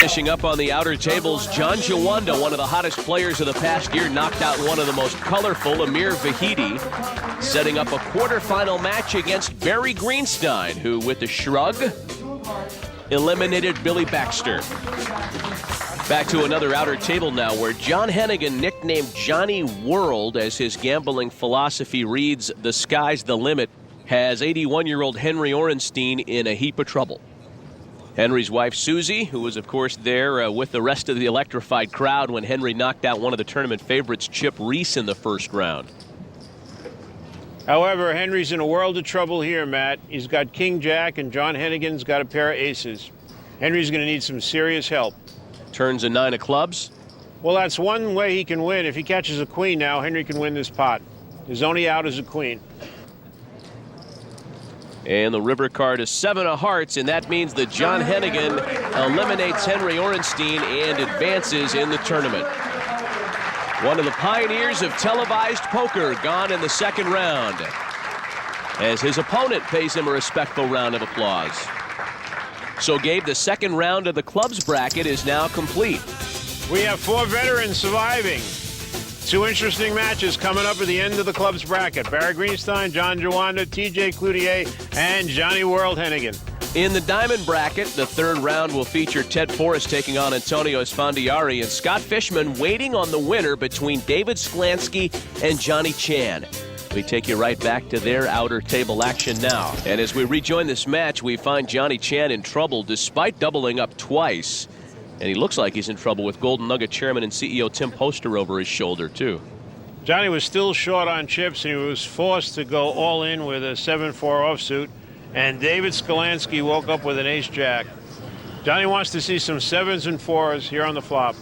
Finishing up on the outer tables, John Jawanda, one of the hottest players of the past year, knocked out one of the most colorful, Amir Vahidi, setting up a quarterfinal match against Barry Greenstein, who, with a shrug, eliminated Billy Baxter. Back to another outer table now, where John Hennigan, nicknamed Johnny World, as his gambling philosophy reads, "The sky's the limit," has 81-year-old Henry Orenstein in a heap of trouble. Henry's wife, Susie, who was, of course, there with the rest of the electrified crowd when Henry knocked out one of the tournament favorites, Chip Reese, in the first round. However, Henry's in a world of trouble here, Matt. He's got King Jack, and John Hennigan's got a pair of aces. Henry's going to need some serious help. Turns a 9 of clubs. Well, that's one way he can win. If he catches a queen now, Henry can win this pot. His only out is a queen. And the river card is 7 of hearts, and that means that John Hennigan eliminates Henry Orenstein and advances in the tournament. One of the pioneers of televised poker gone in the second round, as his opponent pays him a respectful round of applause. So, Gabe, the second round of the clubs bracket is now complete. We have 4 veterans surviving. 2 interesting matches coming up at the end of the club's bracket. Barry Greenstein, John Jawanda, TJ Cloutier, and Johnny World Hennigan. In the diamond bracket, the third round will feature Ted Forrest taking on Antonio Esfandiari, and Scott Fishman waiting on the winner between David Sklansky and Johnny Chan. We take you right back to their outer table action now. And as we rejoin this match, we find Johnny Chan in trouble despite doubling up twice. And he looks like he's in trouble with Golden Nugget Chairman and CEO Tim Poster over his shoulder, too. Johnny was still short on chips, and he was forced to go all in with a 7-4 offsuit. And David Skolansky woke up with an ace-jack. Johnny wants to see some 7s and 4s here on the flop.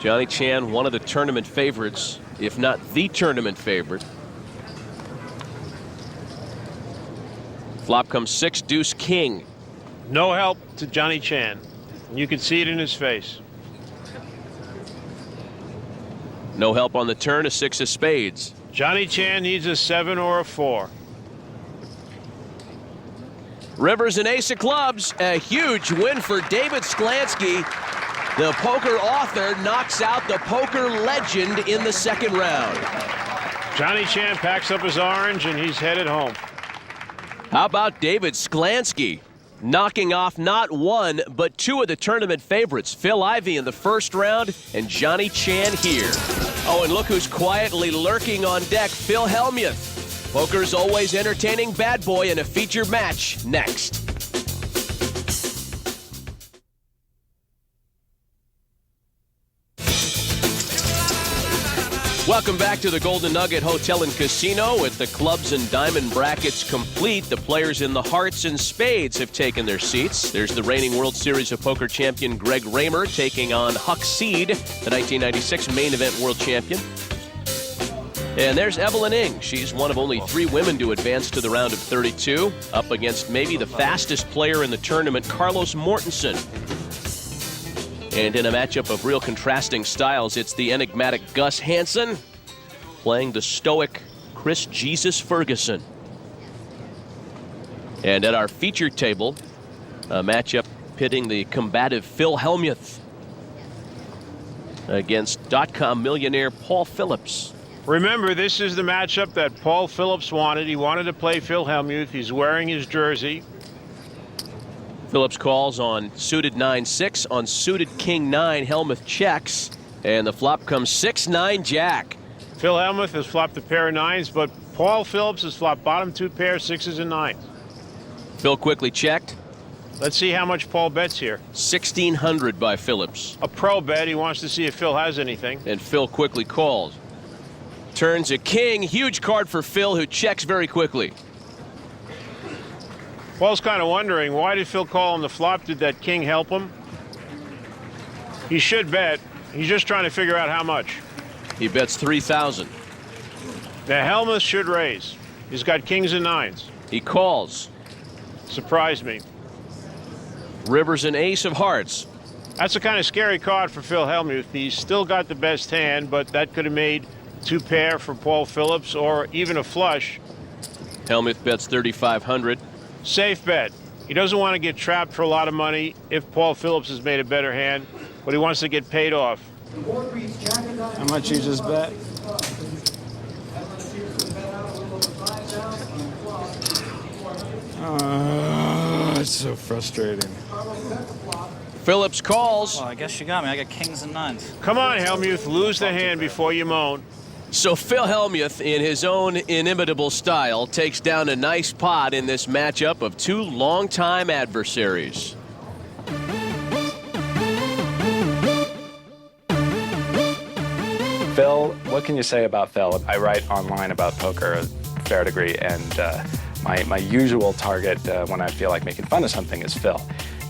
Johnny Chan, one of the tournament favorites, if not the tournament favorite. Flop comes 6, deuce, king. No help to Johnny Chan. You can see it in his face. No help on the turn, a 6 of spades. Johnny Chan needs a 7 or a 4. Rivers and ace of clubs. A huge win for David Sklansky. The poker author knocks out the poker legend in the second round. Johnny Chan packs up his orange, and he's headed home. How about David Sklansky? Knocking off not one, but 2 of the tournament favorites, Phil Ivey in the first round and Johnny Chan here. Oh, and look who's quietly lurking on deck, Phil Hellmuth. Poker's always entertaining bad boy in a featured match next. Welcome back to the Golden Nugget Hotel and Casino. With the clubs and diamond brackets complete, the players in the hearts and spades have taken their seats. There's the reigning World Series of Poker champion Greg Raymer taking on Huck Seed, the 1996 main event world champion. And there's Evelyn Ng. She's one of only 3 women to advance to the round of 32, up against maybe the fastest player in the tournament, Carlos Mortensen. And in a matchup of real contrasting styles, it's the enigmatic Gus Hansen playing the stoic Chris Jesus Ferguson. And at our feature table, a matchup pitting the combative Phil Hellmuth against .com millionaire Paul Phillips. Remember, this is the matchup that Paul Phillips wanted. He wanted to play Phil Hellmuth. He's wearing his jersey. Phillips calls on suited 9-6. On suited king 9, Hellmuth checks. And the flop comes 6-9 jack. Phil Hellmuth has flopped a pair of 9s, but Paul Phillips has flopped bottom 2 pairs, 6s and 9s. Phil quickly checked. Let's see how much Paul bets here. 1,600 by Phillips. A pro bet. He wants to see if Phil has anything. And Phil quickly calls. Turns a king. Huge card for Phil, who checks very quickly. Paul's kind of wondering, why did Phil call on the flop? Did that king help him? He should bet. He's just trying to figure out how much. He bets 3,000. The Hellmuth should raise. He's got kings and 9s. He calls. Surprised me. Rivers and ace of hearts. That's a kind of scary card for Phil Hellmuth. He's still got the best hand, but that could have made 2 pair for Paul Phillips or even a flush. Hellmuth bets 3,500. Safe bet. He doesn't want to get trapped for a lot of money if Paul Phillips has made a better hand, but he wants to get paid off. How much you just bet? It's so frustrating. Phillips calls. Well, I guess you got me. I got kings and nines. Come on, Helmuth, lose the hand before you moan. So Phil Hellmuth, in his own inimitable style, takes down a nice pot in this matchup of two longtime adversaries. Phil, what can you say about Phil? I write online about poker a fair degree, and my usual target when I feel like making fun of something is Phil.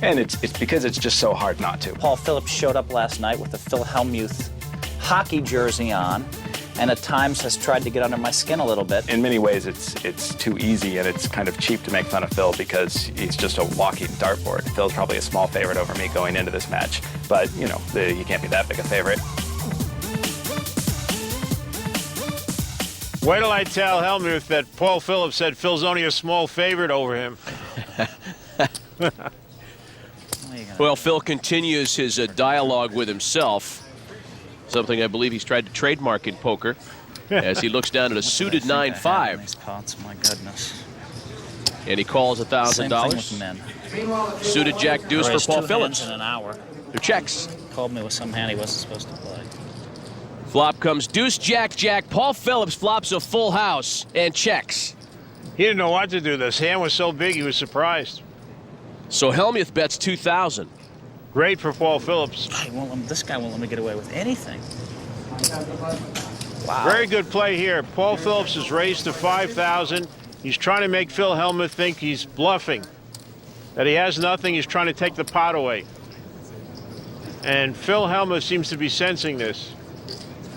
And it's because it's just so hard not to. Paul Phillips showed up last night with the Phil Hellmuth hockey jersey on, and at times has tried to get under my skin a little bit. In many ways, it's too easy, and it's kind of cheap to make fun of Phil because he's just a walking dartboard. Phil's probably a small favorite over me going into this match, but, you know, you can't be that big a favorite. Wait till I tell Helmuth that Paul Phillips said Phil's only a small favorite over him. Well, Phil continues his dialogue with himself, something I believe he's tried to trademark in poker, as he looks down at a suited 9-5. These pots, my goodness. And he calls $1,000. Same thing with men. Suited Jack Deuce for Raised Paul two Phillips. hands in an hour. Who checks. Called me with some hand he wasn't supposed to play. Flop comes Deuce, Jack, Jack. Paul Phillips flops a full house and checks. He didn't know what to do. This hand was so big, he was surprised. So Helmuth bets $2,000. Great for Paul Phillips. This guy won't let me get away with anything. Wow. Very good play here. Paul Phillips is raised to 5,000. He's trying to make Phil Helmuth think he's bluffing, that he has nothing. He's trying to take the pot away. And Phil Helmuth seems to be sensing this.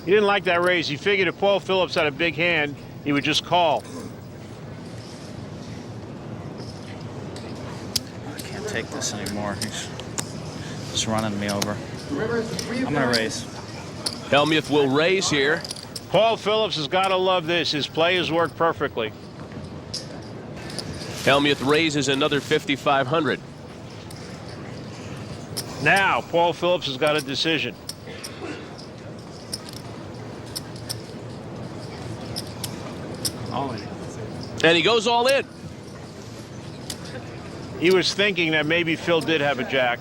He didn't like that raise. He figured if Paul Phillips had a big hand, he would just call. I can't take this anymore. He's just running me over. I'm going to raise. Helmuth will raise here. Paul Phillips has got to love this. His play has worked perfectly. Helmuth raises another 5,500. Now, Paul Phillips has got a decision. All in. And he goes all in. He was thinking that maybe Phil did have a jack.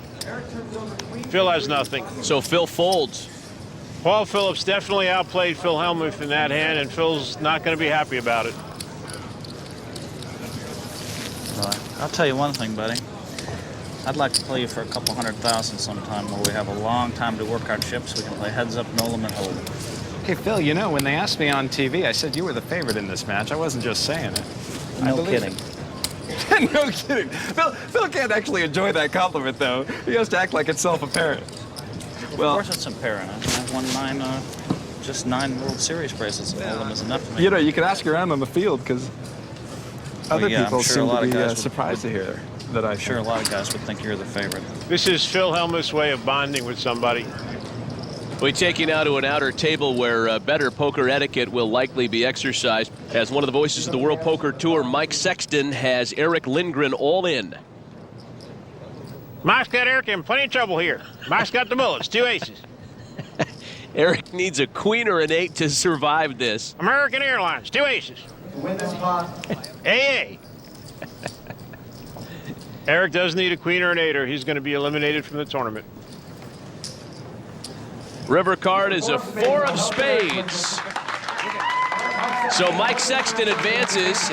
Phil has nothing. So Phil folds. Paul Phillips definitely outplayed Phil Helmuth in that hand, and Phil's not going to be happy about it. I'll tell you one thing, buddy. I'd like to play you for a couple 100,000 sometime where we have a long time to work our chips. We can play heads up, no limit, hold. Hey, Phil, you know, when they asked me on TV, I said you were the favorite in this match. I wasn't just saying it. No kidding. No kidding. Phil can't actually enjoy that compliment, though. He has to act like it's self-apparent. Well, Of course it's apparent. I've won just 9 World Series races. All of them is enough for me. you know, you can ask around on the field because other yeah, I'm people sure seem a lot to of be guys would- surprised to hear that I I'm sure a lot of guys would think you're the favorite. This is Phil Helmuth's way of bonding with somebody. We take you now to an outer table where better poker etiquette will likely be exercised. As one of the voices of the World Poker Tour, Mike Sexton has Eric Lindgren all in. Mike's got Eric in plenty of trouble here. Mike's got the bullets, 2 aces. Eric needs a queen or an 8 to survive this. American Airlines, 2 aces. Win this pot. AA. Eric does need a queen or an 8, or he's going to be eliminated from the tournament. River card is a 4 of spades. So Mike Sexton advances.